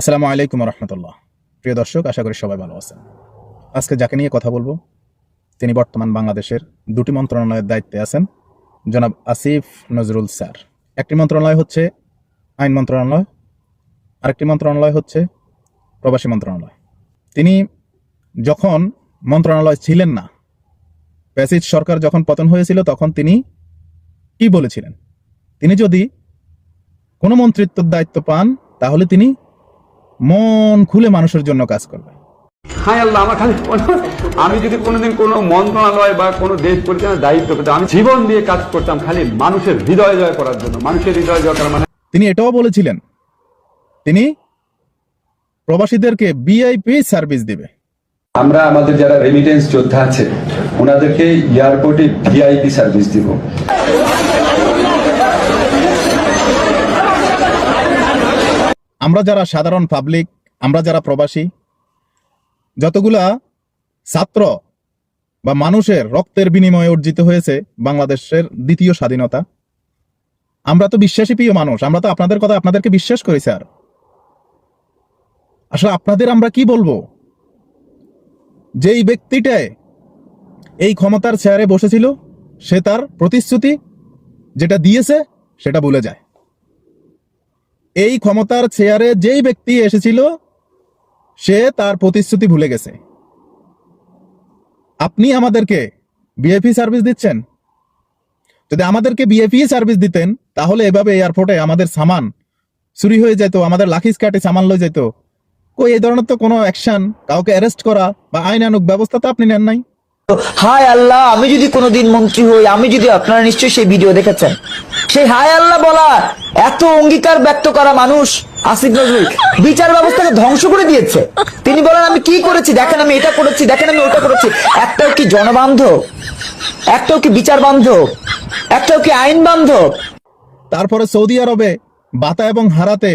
আসসালামু আলাইকুম রহমতুল্লাহ। প্রিয় দর্শক, আশা করি সবাই ভালো আছেন। আজকে যাকে নিয়ে কথা বলবো তিনি বর্তমান বাংলাদেশের দুটি মন্ত্রণালয়ের দায়িত্বে আছেন, জনাব আসিফ নজরুল স্যার। একটি মন্ত্রণালয় হচ্ছে আইন মন্ত্রণালয়, আরেকটি মন্ত্রণালয় হচ্ছে প্রবাসী মন্ত্রণালয়। তিনি যখন মন্ত্রণালয় ছিলেন না, প্যাসিজ সরকার যখন পতন হয়েছিল, তখন তিনি কি বলেছিলেন? তিনি যদি কোনো মন্ত্রিত্বের দায়িত্ব পান তাহলে তিনি মন খুলে মানুষের জন্য কাজ করবেন। হায় আল্লাহ, আমার খালি আমি যদি কোনোদিন কোনো মন্ত্রণালয় বা কোনো দেশ পরিচালনার দায়িত্ব পেতাম, আমি জীবন দিয়ে কাজ করতাম খালি মানুষের হৃদয় জয় করার জন্য। মানুষের হৃদয় জয় করা মানে তিনি এটাও বলেছিলেন তিনি প্রবাসীদেরকে ভিআইপি সার্ভিস দিবে। আমরা আমাদের যারা রেমিটেন্স যোদ্ধা আছে ওনাদেরকে এয়ারপোর্টে ভিআইপি সার্ভিস দিব। আমরা যারা সাধারণ পাবলিক, আমরা যারা প্রবাসী, যতগুলা ছাত্র বা মানুষের রক্তের বিনিময়ে অর্জিত হয়েছে বাংলাদেশের দ্বিতীয় স্বাধীনতা, আমরা তো বিশ্বাসী প্রিয় মানুষ, আমরা তো আপনাদের কথা আপনাদেরকে বিশ্বাস করি স্যার। আসলে আপনাদের আমরা কি বলবো? যেই ব্যক্তিটায় এই ক্ষমতার চেয়ারে বসেছিল সে তার প্রতিশ্রুতি যেটা দিয়েছে সেটা ভুলে যায়। এই ক্ষমতার চেয়ারে যেই ব্যক্তি এসেছিল সে তার প্রতিশ্রুতি ভুলে গেছে। আপনি আমাদেরকে ভিআইপি সার্ভিস দিচ্ছেন। যদি আমাদেরকে ভিআইপি সার্ভিস দিতেন তাহলে এভাবে এয়ারপোর্টে আমাদের সামান চুরি হয়ে যেত, আমাদের লাখিস কাটে সামান লয়ে যেত। কই এই ধরনের তো কোনো অ্যাকশন, কাউকে অ্যারেস্ট করা বা আইনানুগ ব্যবস্থা তো আপনি নেন নাই। হায় আল্লাহ, আমি যদি কোনোদিন মন্ত্রী হই, আমি যদি, আপনারা নিশ্চয়ই সেই ভিডিও দেখেছেন, সেই হায় আল্লাহ বলা, এত অঙ্গীকার ব্যক্ত করা মানুষ আসিফ নজরুল বিচার ব্যবস্থাকে ধ্বংস করে দিয়েছে। তিনি বলেন আমি কি করেছি দেখেন, আমি এটা করেছি দেখেন, আমি ওটা করেছি। একটাও কি জনবান্ধব? একটাও কি বিচার বান্ধব? একটাও কি আইন বান্ধব? তারপরে সৌদি আরবে বাতা এবং হারাতে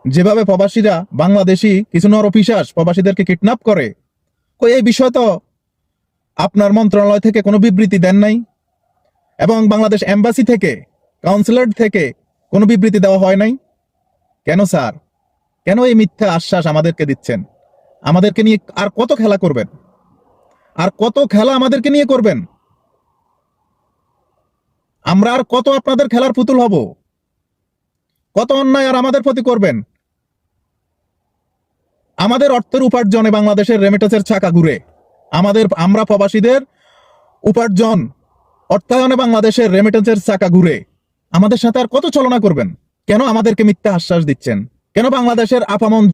যেভাবে প্রবাসীরা, বাংলাদেশি কিছু নরপিশাচ প্রবাসীদেরকে কিডন্যাপ করে, কই এই বিষয় তো আপনার মন্ত্রণালয় থেকে কোনো বিবৃতি দেন নাই, এবং বাংলাদেশ এম্বাসি থেকে, কাউন্সিলর থেকে কোনো বিবৃতি দেওয়া হয় নাই। কেন স্যার? কেন এই মিথ্যা আশ্বাস আমাদেরকে দিচ্ছেন? আমাদেরকে নিয়ে আর কত খেলা করবেন? আর কত খেলা আমাদেরকে নিয়ে করবেন? আমরা আর কত আপনাদের খেলার পুতুল হব? কত অন্যায় আর আমাদের প্রতি করবেন? আমাদের অর্থের উপার্জনে বাংলাদেশের রেমিটেন্সের চাকা ঘুরে, আমরা প্রবাসীদের উপার্জন অর্থায়নে বাংলাদেশের রেমিটেন্সের চাকা ঘুরে। আমাদের সাথে আর কত চলনা করবেন? কেন আমাদেরকে মিথ্যা আশ্বাস দিচ্ছেন? কেন বাংলাদেশের আপামন